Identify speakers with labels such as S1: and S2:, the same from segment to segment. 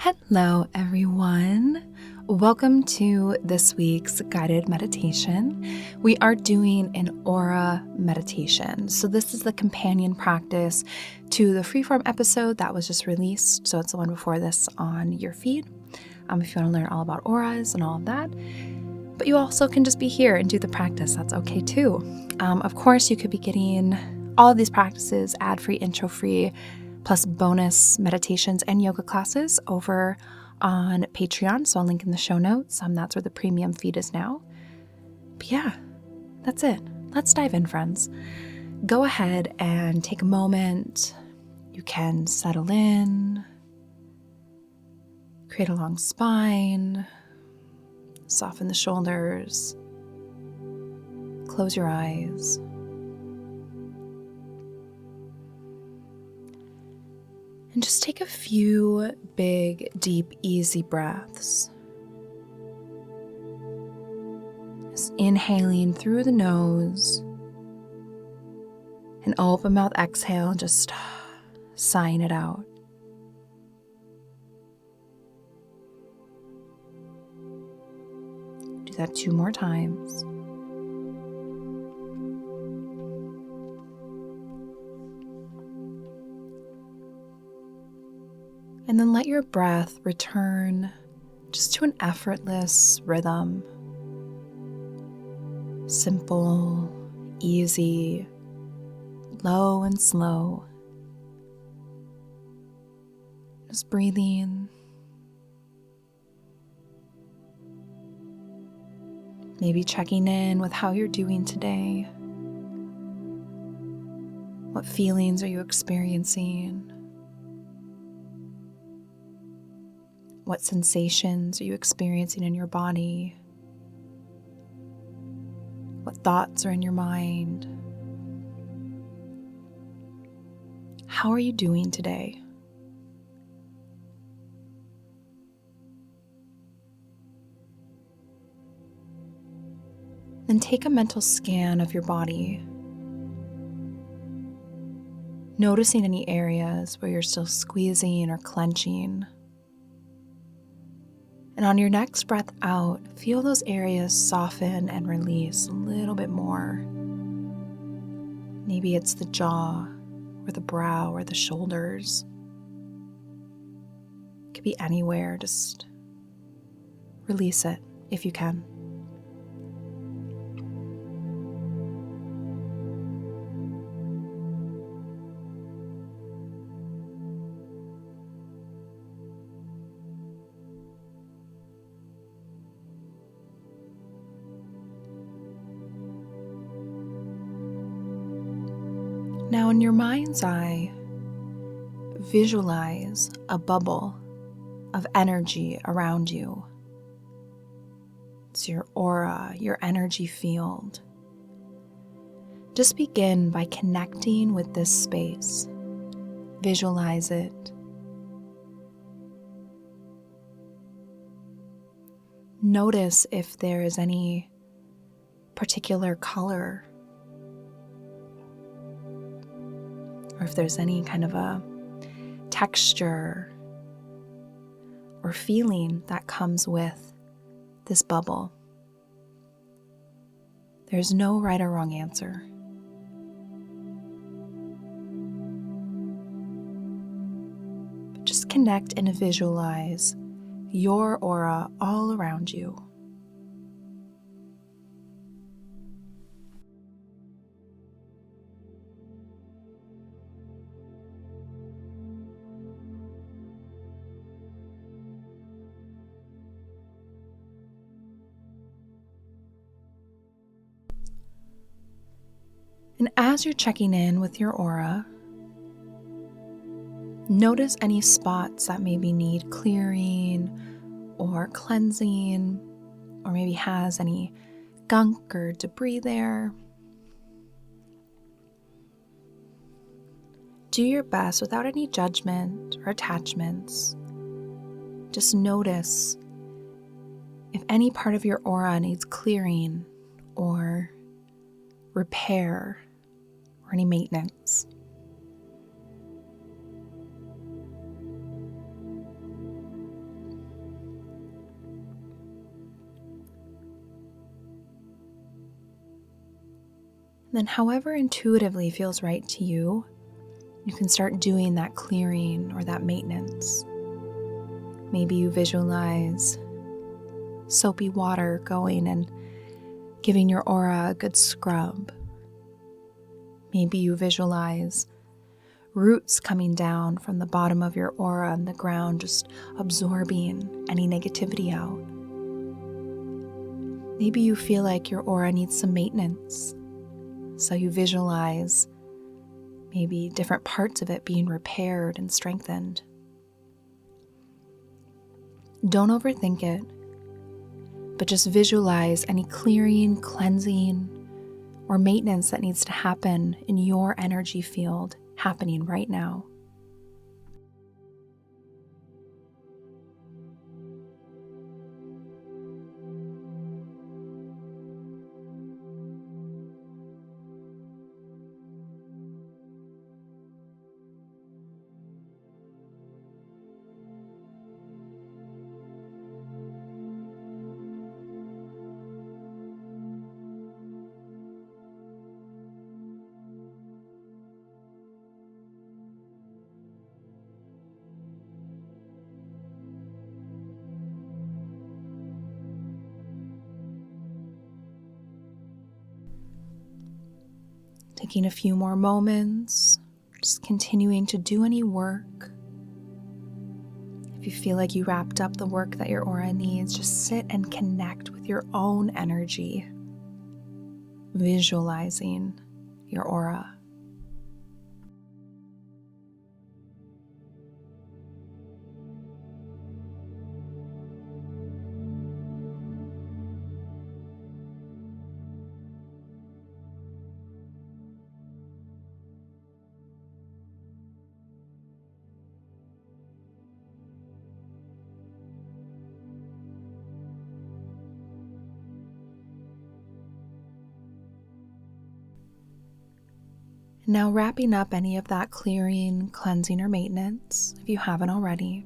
S1: Hello, everyone. Welcome to this week's guided meditation. We are doing an aura meditation. So this is the companion practice to the freeform episode that was just released. So it's the one before this on your feed. If you want to learn all about auras and all of that. But you also can just be here and do the practice. That's okay too. Of course, you could be getting all of these practices ad-free, intro-free, plus bonus meditations and yoga classes over on Patreon. So I'll link in the show notes. That's where the premium feed is now. But yeah, that's it. Let's dive in, friends. Go ahead and take a moment. You can settle in, create a long spine, soften the shoulders, close your eyes. And just take a few big, deep, easy breaths. Just inhaling through the nose. And open mouth exhale, just sighing it out. Do that 2 more times. And then let your breath return just to an effortless rhythm. Simple, easy, low and slow. Just breathing. Maybe checking in with how you're doing today. What feelings are you experiencing? What sensations are you experiencing in your body? What thoughts are in your mind? How are you doing today? Then take a mental scan of your body, noticing any areas where you're still squeezing or clenching. And on your next breath out, feel those areas soften and release a little bit more. Maybe it's the jaw or the brow or the shoulders. It could be anywhere, just release it if you can. Now, in your mind's eye, visualize a bubble of energy around you. It's your aura, your energy field. Just begin by connecting with this space. Visualize it. Notice if there is any particular color, or if there's any kind of a texture or feeling that comes with this bubble. There's no right or wrong answer. But just connect and visualize your aura all around you. And as you're checking in with your aura, notice any spots that maybe need clearing or cleansing, or maybe has any gunk or debris there. Do your best without any judgment or attachments. Just notice if any part of your aura needs clearing or repair or any maintenance. Then, however intuitively feels right to you, you can start doing that clearing or that maintenance. Maybe you visualize soapy water going and giving your aura a good scrub. Maybe you visualize roots coming down from the bottom of your aura and the ground, just absorbing any negativity out. Maybe you feel like your aura needs some maintenance, so you visualize maybe different parts of it being repaired and strengthened. Don't overthink it, but just visualize any clearing, cleansing, or maintenance that needs to happen in your energy field happening right now. Taking a few more moments, just continuing to do any work. If you feel like you wrapped up the work that your aura needs, just sit and connect with your own energy, visualizing your aura. Now wrapping up any of that clearing, cleansing, or maintenance, if you haven't already.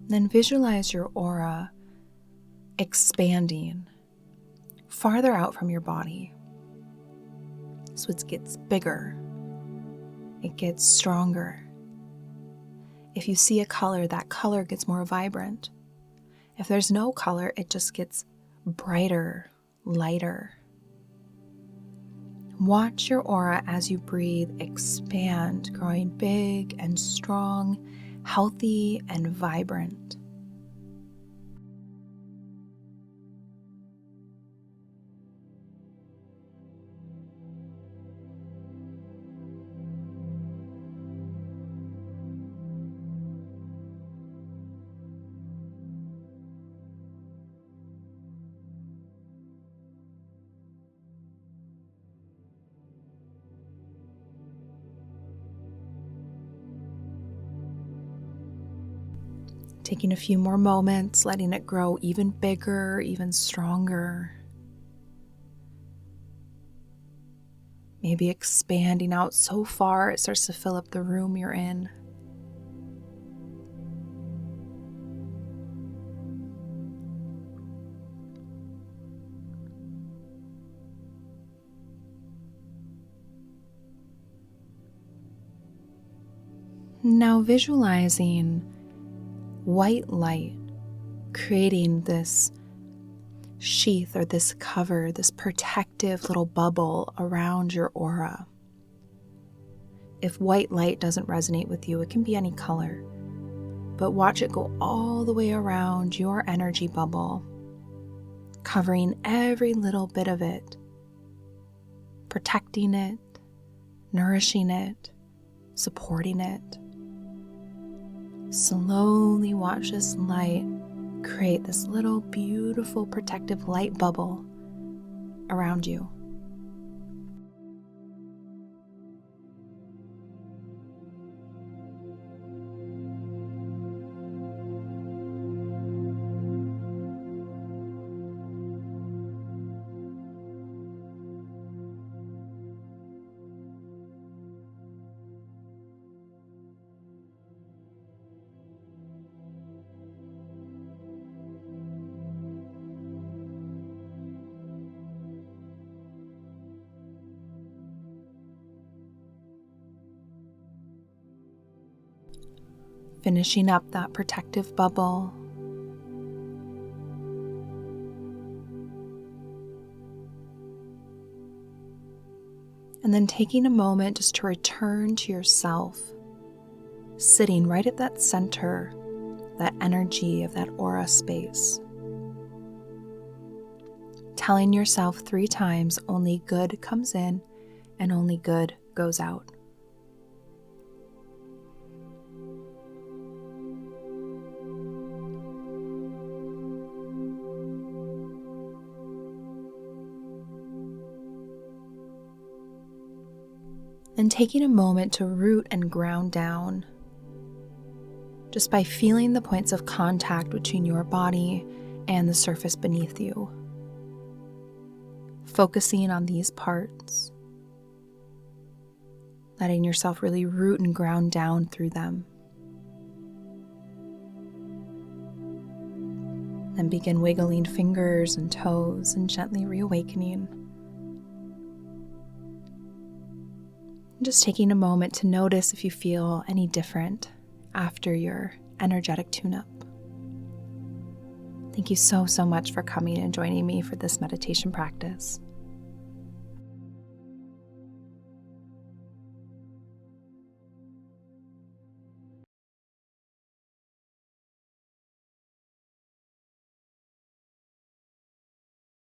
S1: Then visualize your aura expanding farther out from your body. So it gets bigger, it gets stronger. If you see a color, that color gets more vibrant. If there's no color, it just gets brighter, lighter. Watch your aura as you breathe expand, growing big and strong, healthy and vibrant. Taking a few more moments, letting it grow even bigger, even stronger. Maybe expanding out so far it starts to fill up the room you're in. Now visualizing white light creating this sheath or this cover, this protective little bubble around your aura. If white light doesn't resonate with you, it can be any color, but watch it go all the way around your energy bubble, covering every little bit of it, protecting it, nourishing it, supporting it. Slowly watch this light create this little beautiful protective light bubble around you. finishing up that protective bubble. And then taking a moment just to return to yourself, sitting right at that center, that energy of that aura space. Telling yourself 3 times only good comes in and only good goes out. And taking a moment to root and ground down, just by feeling the points of contact between your body and the surface beneath you. Focusing on these parts, letting yourself really root and ground down through them. Then begin wiggling fingers and toes and gently reawakening. Just taking a moment to notice if you feel any different after your energetic tune-up. Thank you so much for coming and joining me for this meditation practice.